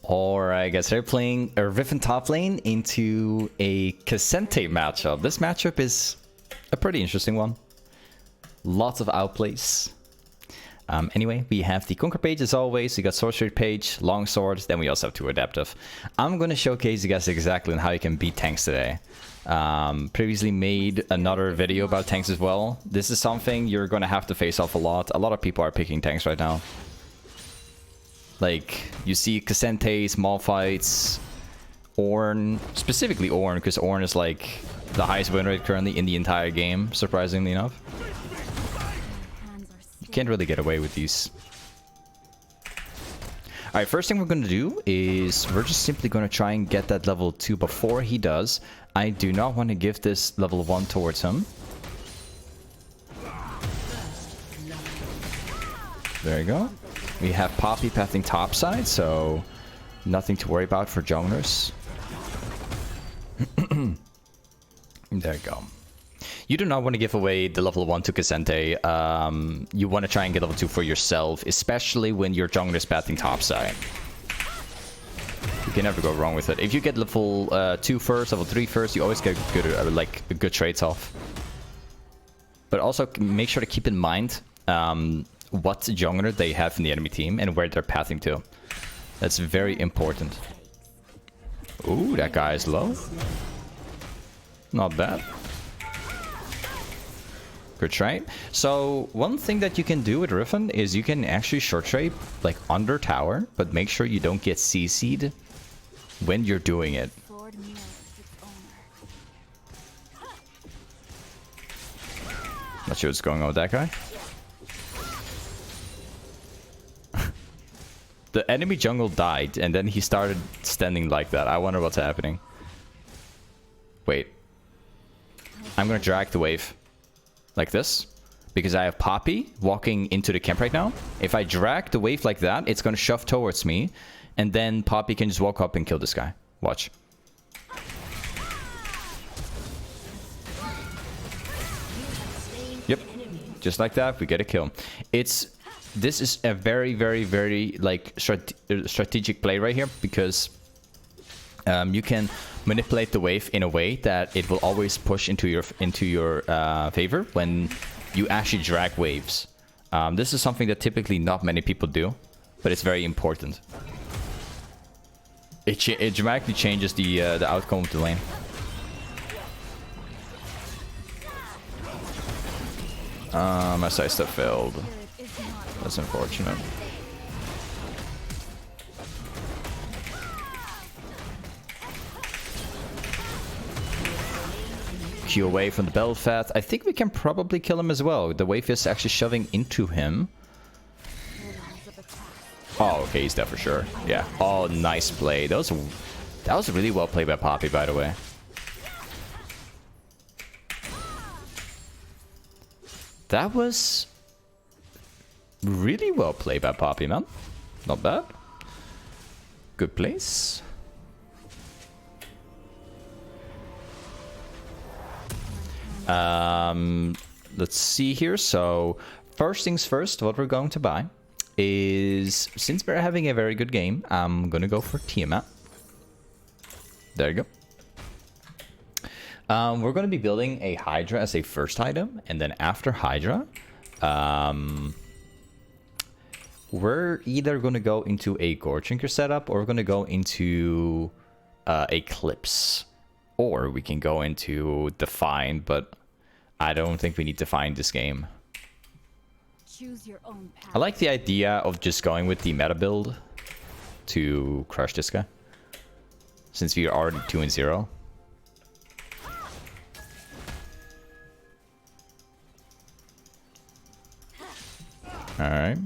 Alright guys, they're playing a Riven top lane into a K'Sante matchup. This matchup is a pretty interesting one. Lots of outplays. Anyway, we have the Conquer page as always. We got Sorcery page, Longsword, then we also have 2 Adaptive. I'm going to showcase you guys exactly on how you can beat tanks today. Previously made another video about tanks as well. This is something you're going to have to face off a lot. A lot of people are picking tanks right now. Like, you see K'Sante, small fights, Ornn, specifically Ornn, because Ornn is like the highest win rate currently in the entire game, surprisingly enough. You can't really get away with these. Alright, first thing we're going to do is we're just simply going to try and get that level 2 before he does. I do not want to give this level 1 towards him. There you go. We have Poppy pathing topside, so nothing to worry about for junglers. There you go. You do not want to give away the level 1 to K'Sante. You want to try and get level 2 for yourself, especially when your jungler is pathing topside. You can never go wrong with it. If you get level 2 first, level 3 first, you always get good trades off. But also make sure to keep in mind what jungler they have in the enemy team and where they're pathing to. That's very important. Ooh, that guy is low. Not bad. Good trade. So one thing that you can do with Riven is you can actually short trade like under tower, but make sure you don't get CC'd when you're doing it. Not sure what's going on with that guy. The enemy jungle died, and then he started standing like that. I wonder what's happening. Wait. I'm gonna drag the wave. Like this. Because I have Poppy walking into the camp right now. If I drag the wave like that, it's gonna shove towards me. And then Poppy can just walk up and kill this guy. Watch. Yep. Just like that, we get a kill. This is a very, very, very like strategic play right here, because you can manipulate the wave in a way that it will always push into your favor when you actually drag waves. This is something that typically not many people do, but it's very important. It dramatically changes the outcome of the lane. My side step failed. That's unfortunate. Q away from the Belfast. I think we can probably kill him as well. The wave is actually shoving into him. Oh, okay, he's dead for sure. Yeah. Oh, nice play. That was really well played by Poppy, by the way. That was really well played by Poppy, man. Not bad. Good place. Let's see here. So, first things first, what we're going to buy is, since we're having a very good game, I'm gonna go for Tiamat. There you go. We're gonna be building a Hydra as a first item, and then after Hydra, we're either gonna go into a Gore Drinker setup, or we're gonna go into Eclipse, or we can go into Define, but I don't think we need Define this game. Choose your own path. I like the idea of just going with the meta build to crush this guy, since we are already 2-0. Alright.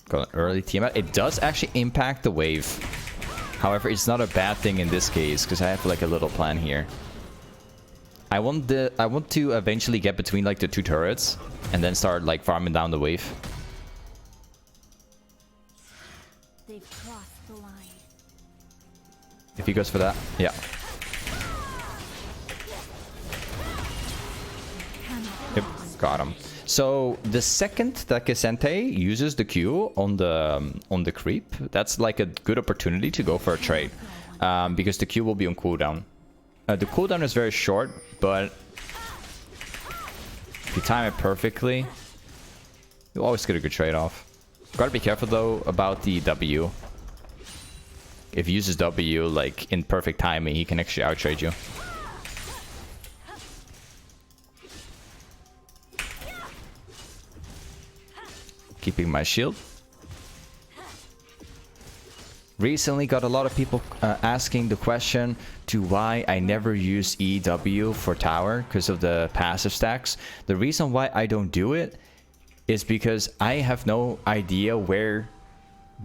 Got an early team out. It does actually impact the wave. However, it's not a bad thing in this case, because I have like a little plan here. I want to eventually get between like the 2 turrets and then start like farming down the wave. They've crossed the line. If he goes for that, yeah. Yep, got him. So the second that Gesente uses the Q on the creep, that's like a good opportunity to go for a trade, because the Q will be on cooldown. The cooldown is very short, but if you time it perfectly, you'll always get a good trade-off. Gotta be careful though about the W. If he uses W like in perfect timing, he can actually out-trade you. Keeping my shield. Recently got a lot of people asking the question to why I never use EW for tower because of the passive stacks. The reason why I don't do it is because I have no idea where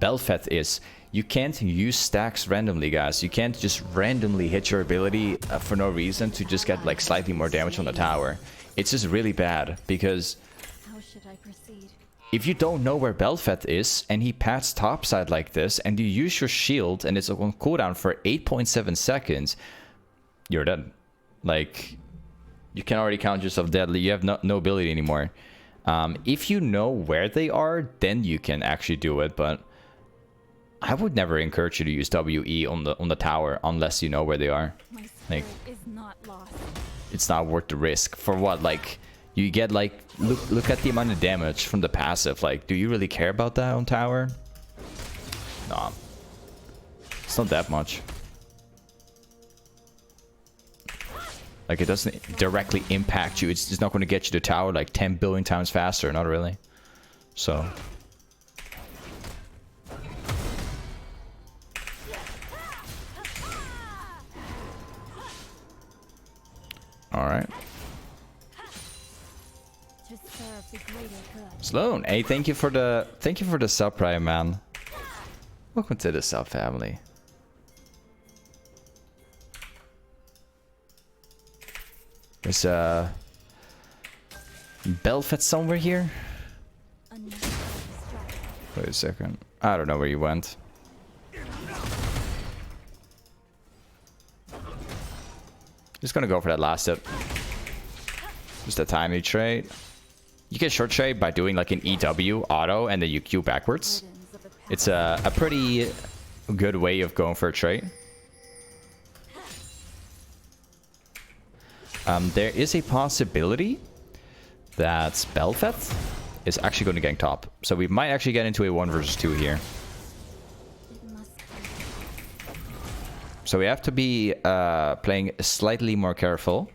Belfeth is. You can't use stacks randomly, guys. You can't just randomly hit your ability for no reason to just get like slightly more damage on the tower. It's just really bad because How should I proceed? if you don't know where Belfeth is and he pats topside like this and you use your shield and it's on cooldown for 8.7 seconds, you're dead. Like, you can already count yourself dead. You have no ability anymore. If you know where they are, then you can actually do it, but I would never encourage you to use WE on the tower unless you know where they are. My Like, spirit is not lost. it's not worth the risk. For what? Like, you get like, look at the amount of damage from the passive. Like, do you really care about that on tower? Nah. It's not that much. Like, it doesn't directly impact you. It's just not going to get you to tower like 10 billion times faster. Not really. So... Alright. To serve the greater good. Sloan, hey, thank you for the sub, Prime man. Welcome to the sub family. There's Belfett somewhere here. Wait a second. I don't know where you went. Just gonna go for that last hit. Just a timely trade. You can short trade by doing like an EW auto and then you Q backwards. It's a pretty good way of going for a trade. There is a possibility that Belfeth is actually going to gank top. So we might actually get into a 1 versus 2 here. So we have to be playing slightly more careful.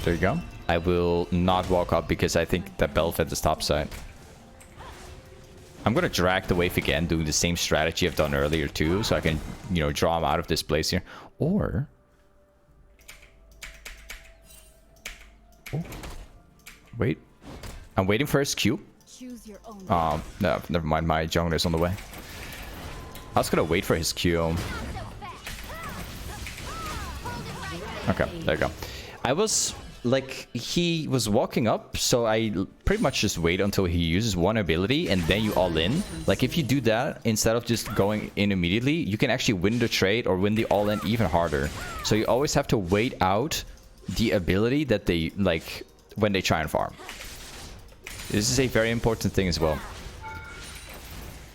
There you go. I will not walk up because I think that Belfeth is topside. I'm going to drag the wave again, doing the same strategy I've done earlier too, so I can, you know, draw him out of this place here. Or... oh. Wait. I'm waiting for his Q. Choose your own. No, never mind. My jungler is on the way. I was gonna wait for his Q. Okay, there you go. I was like, he was walking up, so I pretty much just wait until he uses one ability and then you all in. Like, if you do that instead of just going in immediately, you can actually win the trade or win the all in even harder. So you always have to wait out the ability that they like when they try and farm. This is a very important thing as well.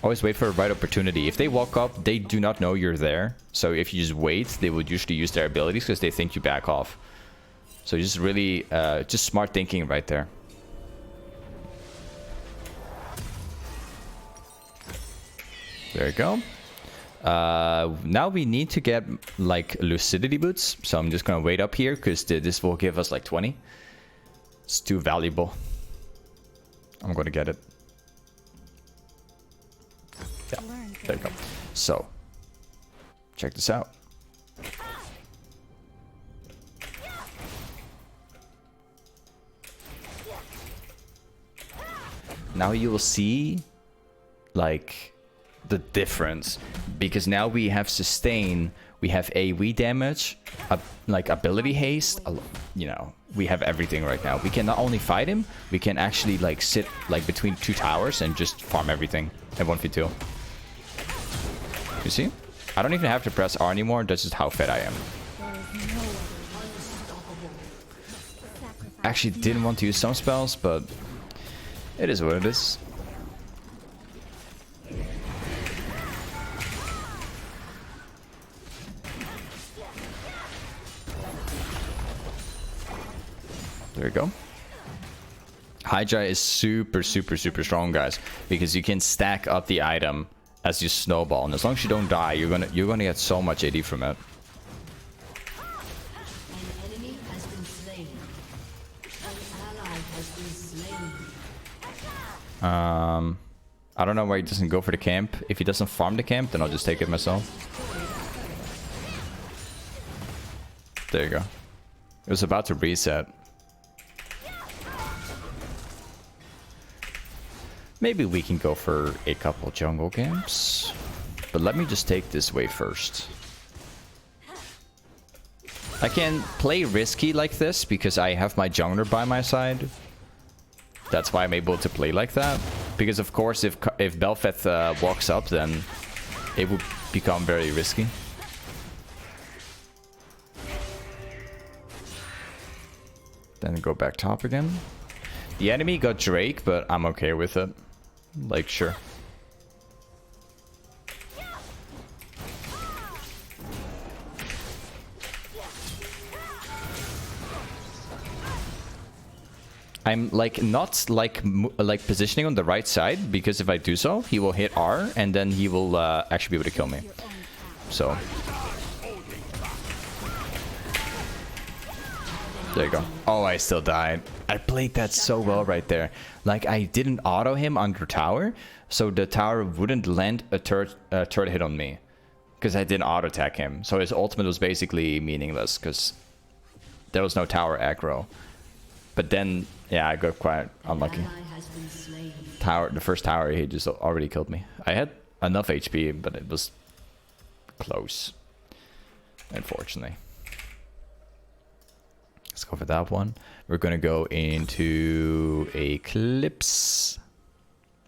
Always wait for a right opportunity. If they walk up, they do not know you're there. So if you just wait, they would usually use their abilities because they think you back off. So just really, just smart thinking right there. There you go. Now we need to get like lucidity boots. So I'm just gonna wait up here because this will give us like 20. It's too valuable. I'm gonna get it. Yeah, there you go. So, check this out. Now you will see, like, the difference. Because now we have sustain, we have AoE damage, like ability haste, you know, we have everything right now. We can not only fight him, we can actually like sit like between 2 towers and just farm everything at 1v2. You see? I don't even have to press R anymore. That's just how fed I am. There is no other Sacrifice. Actually didn't want to use some spells, but it is what it is. There we go. Hydra is super strong, guys, because you can stack up the item as you snowball, and as long as you don't die, you're gonna get so much AD from it. An enemy has been slain. An ally has been slain. I don't know why he doesn't go for the camp. If he doesn't farm the camp, then I'll just take it myself. There you go. It was about to reset. Maybe we can go for a couple jungle camps. But let me just take this way first. I can play risky like this because I have my jungler by my side. That's why I'm able to play like that. Because of course if Bel'Veth walks up, then it would become very risky. Then go back top again. The enemy got Drake, but I'm okay with it. Like, sure. I'm like not like positioning on the right side, because if I do so, he will hit R and then he will actually be able to kill me. So there you go. Oh, I still died. I played that so well right there. Like, I didn't auto him under tower, so the tower wouldn't land a third hit on me, because I didn't auto attack him. So his ultimate was basically meaningless because there was no tower aggro. But then, yeah, I got quite unlucky. The first tower, he just already killed me. I had enough HP, but it was close, unfortunately. Let's go for that one. We're gonna go into Eclipse.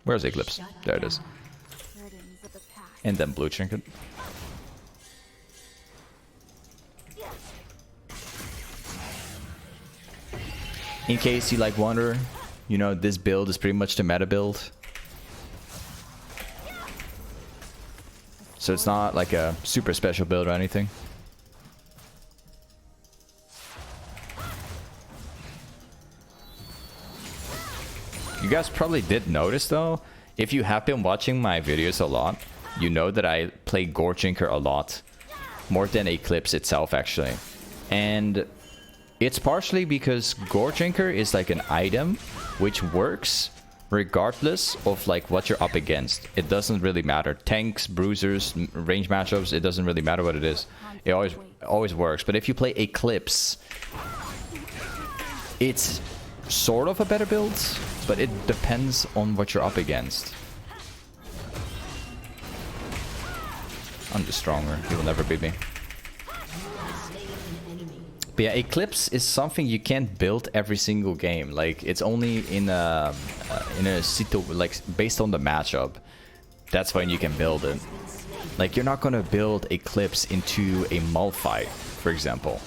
Where's Eclipse? There it is. Burdens of the past. And then Blue Trinket. In case you like wonder, you know, this build is pretty much the meta build. So it's not like a super special build or anything. You guys probably did notice though, if you have been watching my videos a lot, you know that I play Gorginker a lot. More than Eclipse itself, actually. And it's partially because Gorginker is like an item which works regardless of like what you're up against. It doesn't really matter. Tanks, bruisers, range matchups, it doesn't really matter what it is. It always works. But if you play Eclipse, it's sort of a better build, but it depends on what you're up against. I'm just stronger. He will never beat me. But yeah, Eclipse is something you can't build every single game. Like, it's only in a like based on the matchup. That's when you can build it. Like, you're not gonna build Eclipse into a Malphite, for example.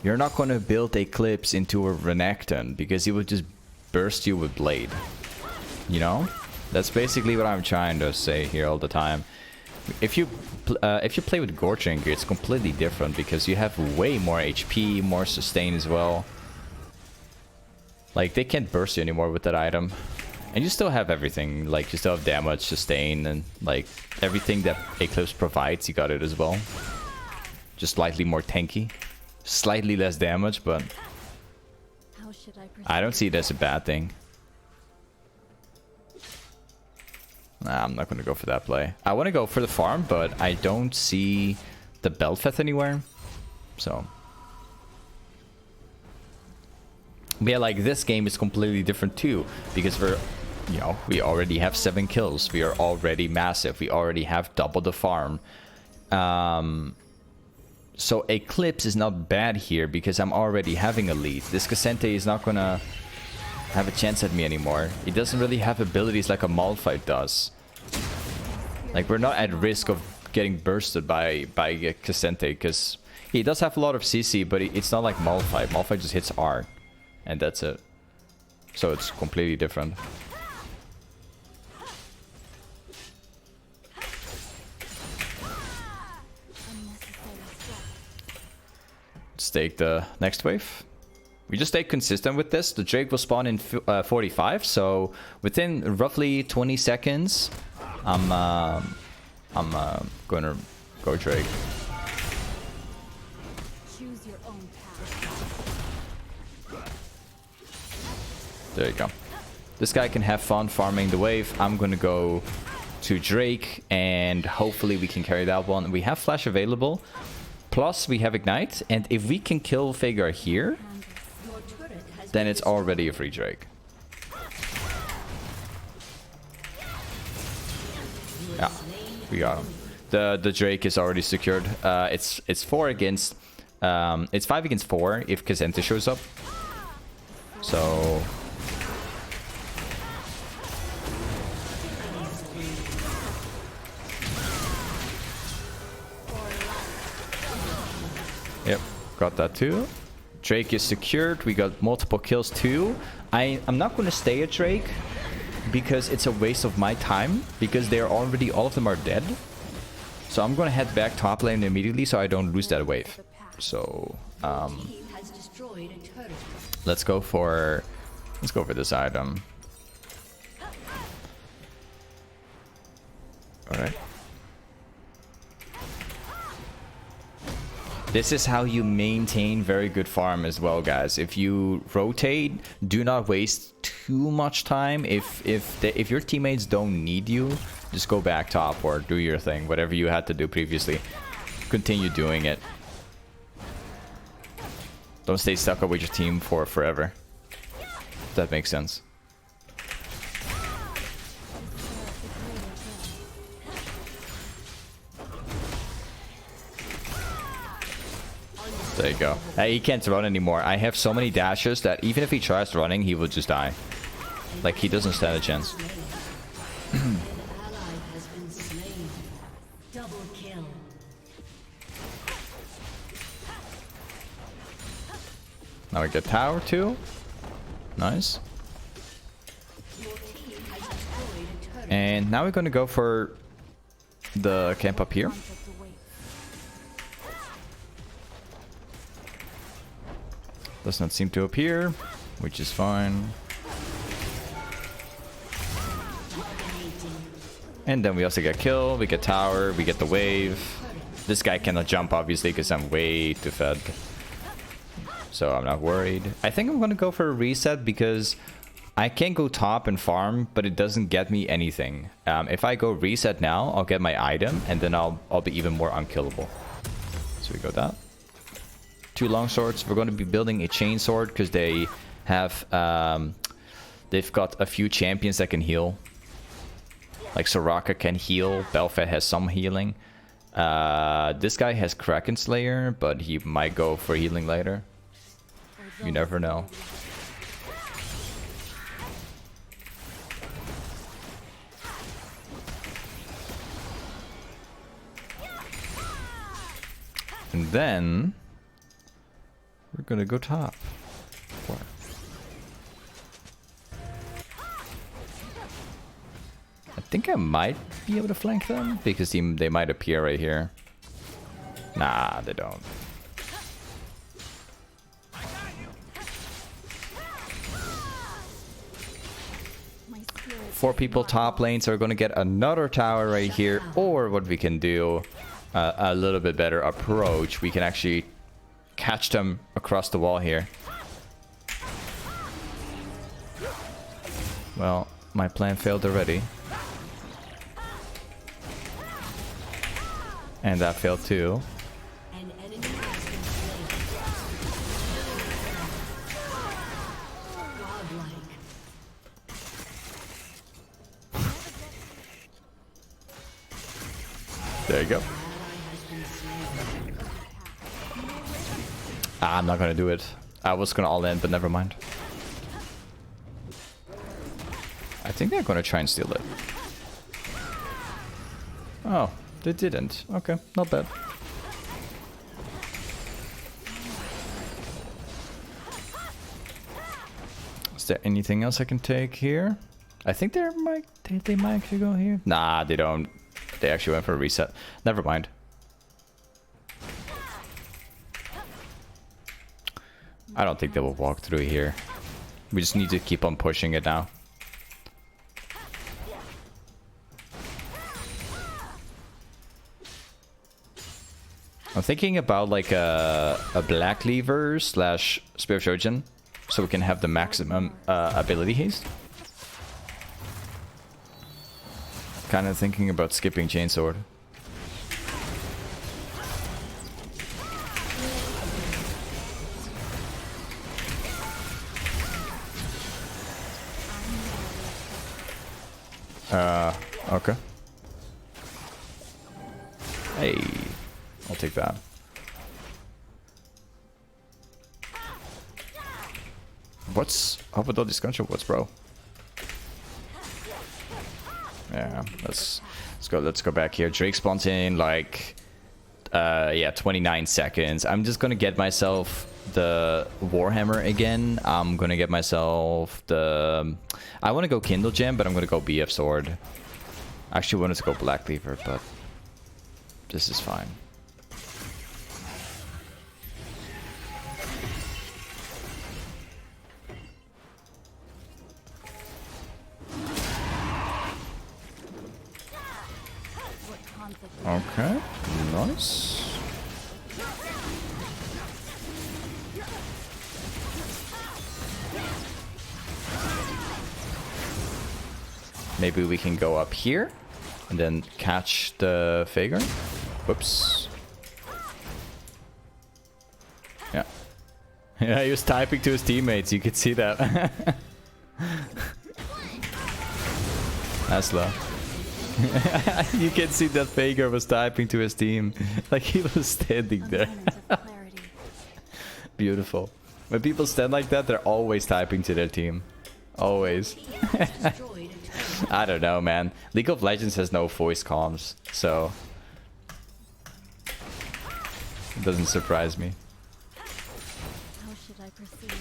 You're not gonna build Eclipse into a Renekton because he would just burst you with Blade. You know? That's basically what I'm trying to say here all the time. If you play with Gorginker, it's completely different because you have way more HP, more sustain as well. Like, they can't burst you anymore with that item. And you still have everything. Like, you still have damage, sustain, and like everything that Eclipse provides, you got it as well. Just slightly more tanky. Slightly less damage, but How should I proceed? I don't see it as a bad thing. Nah, I'm not gonna go for that play. I want to go for the farm, but I don't see the Bel'Veth anywhere. So, but yeah, like, this game is completely different too, because we already have 7 kills. We are already massive. We already have double the farm. So Eclipse is not bad here because I'm already having a lead. This Cassante is not gonna have a chance at me anymore. He doesn't really have abilities like a Malphite does. Like, we're not at risk of getting bursted by Cassente, because he does have a lot of CC, but it's not like Malphite. Malphite just hits R, and that's it. So it's completely different. Let's take the next wave. We just stay consistent with this. The Drake will spawn in 45, so within roughly 20 seconds, I'm gonna go Drake. Choose your own path. There you go. This guy can have fun farming the wave. I'm gonna go to Drake, and hopefully we can carry that one. We have flash available, plus we have ignite, and if we can kill Veigar here, then it's already a free Drake. Yeah, we got him. The Drake is already secured. It's 4 against it's 5 against 4 if Cassente shows up. So yep, got that too. Drake is secured. We got multiple kills too. I'm not going to stay at Drake because it's a waste of my time, because they're already, all of them are dead. So I'm going to head back top lane immediately so I don't lose that wave. So let's go for this item. All right. This is how you maintain very good farm as well, guys. If you rotate, do not waste too much time. If your teammates don't need you, just go back top or do your thing. Whatever you had to do previously, continue doing it. Don't stay stuck up with your team for forever. If that makes sense. There you go. He can't run anymore. I have so many dashes that even if he tries running, he will just die. Like, he doesn't stand a chance. Now we get tower too. Nice. And now we're gonna go for the camp up here. Does not seem to appear, which is fine. And then we also get kill, we get tower, we get the wave. This guy cannot jump, obviously, because I'm way too fed. So I'm not worried. I think I'm gonna go for a reset because I can go top and farm, but it doesn't get me anything. If I go reset now, I'll get my item, and then I'll be even more unkillable. So we go that. 2 long swords. We're going to be building a chain sword because they have they've got a few champions that can heal. Like Soraka can heal. Belfast has some healing. This guy has Kraken Slayer, but he might go for healing later. You never know. And then we're gonna go top. What? I think I might be able to flank them because they might appear right here. Nah, they don't. Four people top lane, so we're gonna get another tower right here. Or what we can do, a little bit better approach, we can actually catch them across the wall here. Well, my plan failed already. And that failed too. There you go. I'm not gonna do it. I was gonna all in, but never mind. I think they're gonna try and steal it. Oh, they didn't. Okay, not bad. Is there anything else I can take here? I think they might actually go here. Nah, they don't. They actually went for a reset. Never mind. I don't think they will walk through here. We just need to keep on pushing it now. I'm thinking about like a black cleaver slash spear of shojin, so we can have the maximum ability haste. Kind of thinking about skipping chainsword. Okay. Hey, I'll take that. What's up with all these gunshot wounds, bro? Yeah, let's go back here. Drake spawns in like yeah, 29 seconds. I'm just gonna get myself the Warhammer again. I'm gonna get myself the I want to go Kindle Gem, but I'm gonna go BF Sword. I actually wanted to go Black Cleaver, but this is fine. Okay, nice. Maybe we can go up here and then catch the Fager. Whoops. Yeah. Yeah, he was typing to his teammates. You could see that. That's low. You can see that Fager was typing to his team. Like he was standing there. Beautiful. When people stand like that, they're always typing to their team. Always. I don't know, man. League of Legends has no voice comms, so it doesn't surprise me. How should I proceed?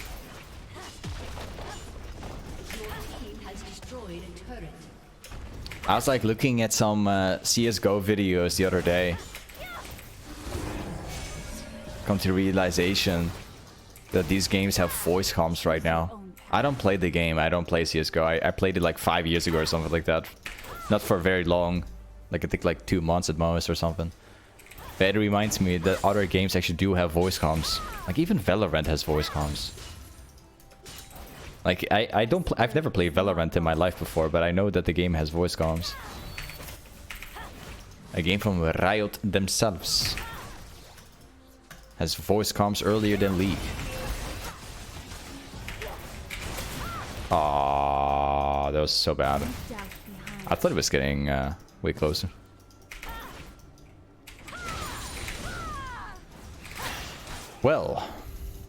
Your team has destroyed a turret. I was like looking at some CSGO videos the other day. Come to the realization that these games have voice comms right now. I don't play the game. I don't play CSGO. I played it like 5 years ago or something like that. Not for very long. Like I think like 2 months at most or something. But it reminds me that other games actually do have voice comms. Like even Valorant has voice comms. Like I've never played Valorant in my life before, but I know that the game has voice comms. A game from Riot themselves has voice comms earlier than League. Aww, that was so bad. I thought it was getting way closer. Well,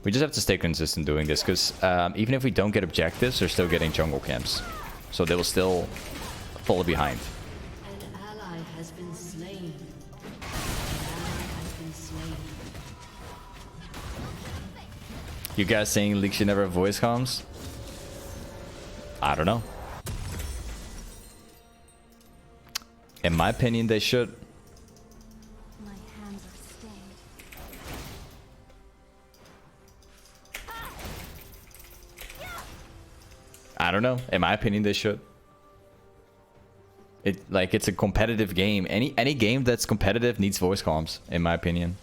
we just have to stay consistent doing this, because even if we don't get objectives, they're still getting jungle camps. So they will still fall behind. An ally has been slain. An ally has been slain. You guys saying League should never have voice comms? I don't know. In my opinion, they should. My hands are stained. I don't know. In my opinion, they should. It's a competitive game. Any game that's competitive needs voice comms, in my opinion.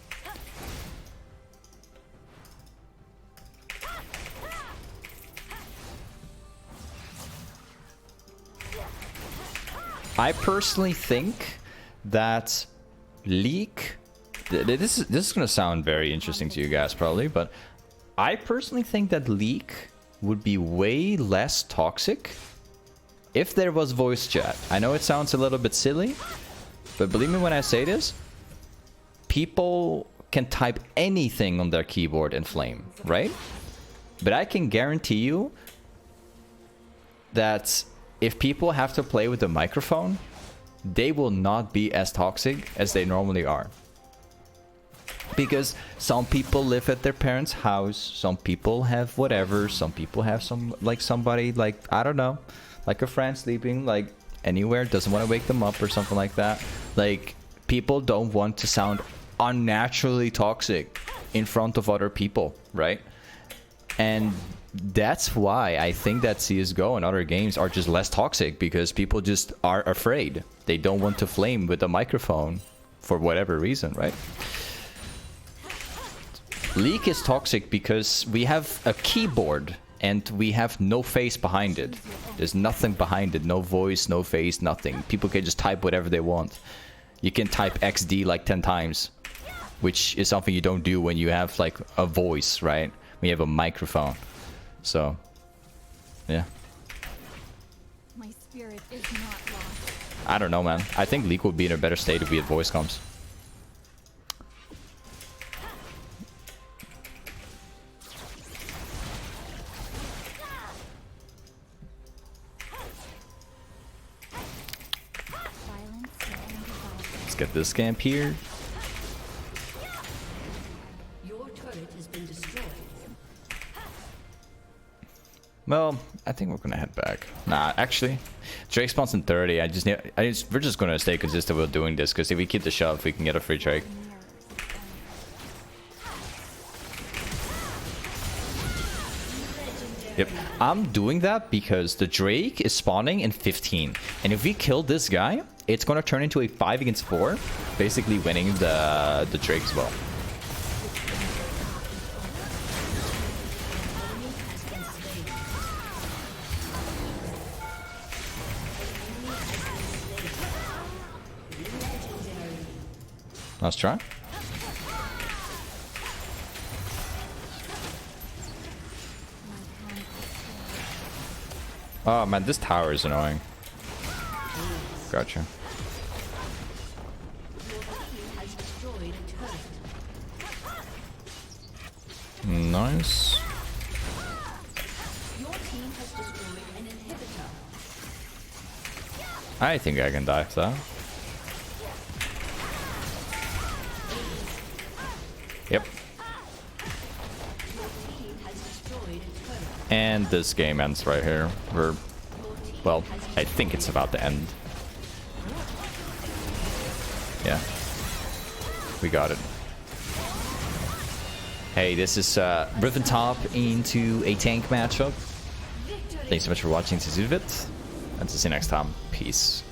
I personally think that League... This is going to sound very interesting to you guys probably, but I personally think that League would be way less toxic if there was voice chat. I know it sounds a little bit silly, but believe me when I say this, people can type anything on their keyboard and flame, right? But I can guarantee you that if people have to play with the microphone, they will not be as toxic as they normally are. Because some people live at their parents' house, some people have whatever, some people have somebody like, I don't know, like a friend sleeping like anywhere, doesn't want to wake them up or something like that. Like, people don't want to sound unnaturally toxic in front of other people, right? And that's why I think that CSGO and other games are just less toxic, because people just are afraid. They don't want to flame with a microphone for whatever reason, right? League is toxic because we have a keyboard and we have no face behind it. There's nothing behind it, no voice, no face, nothing. People can just type whatever they want. You can type XD like 10 times, which is something you don't do when you have like a voice, right? When you have a microphone. So, yeah. My spirit is not lost. I don't know, man. I think League would be in a better state if we had voice comms. Let's get this camp here. Your turret has been destroyed. Well, I think we're gonna head back. Nah, actually, Drake spawns in 30. We're just gonna stay consistent with doing this, because if we keep the shove, we can get a free Drake. Yep, I'm doing that because the Drake is spawning in 15, and if we kill this guy, it's gonna turn into a 5 against 4, basically winning the Drake as well. Let's try. Oh man, this tower is annoying. Gotcha. Nice. I think I can dive that. Yep. And this game ends right here. Well, I think it's about to end. Yeah. We got it. Hey, this is Riven top into a tank matchup. Thanks so much for watching this video, and see you next time. Peace.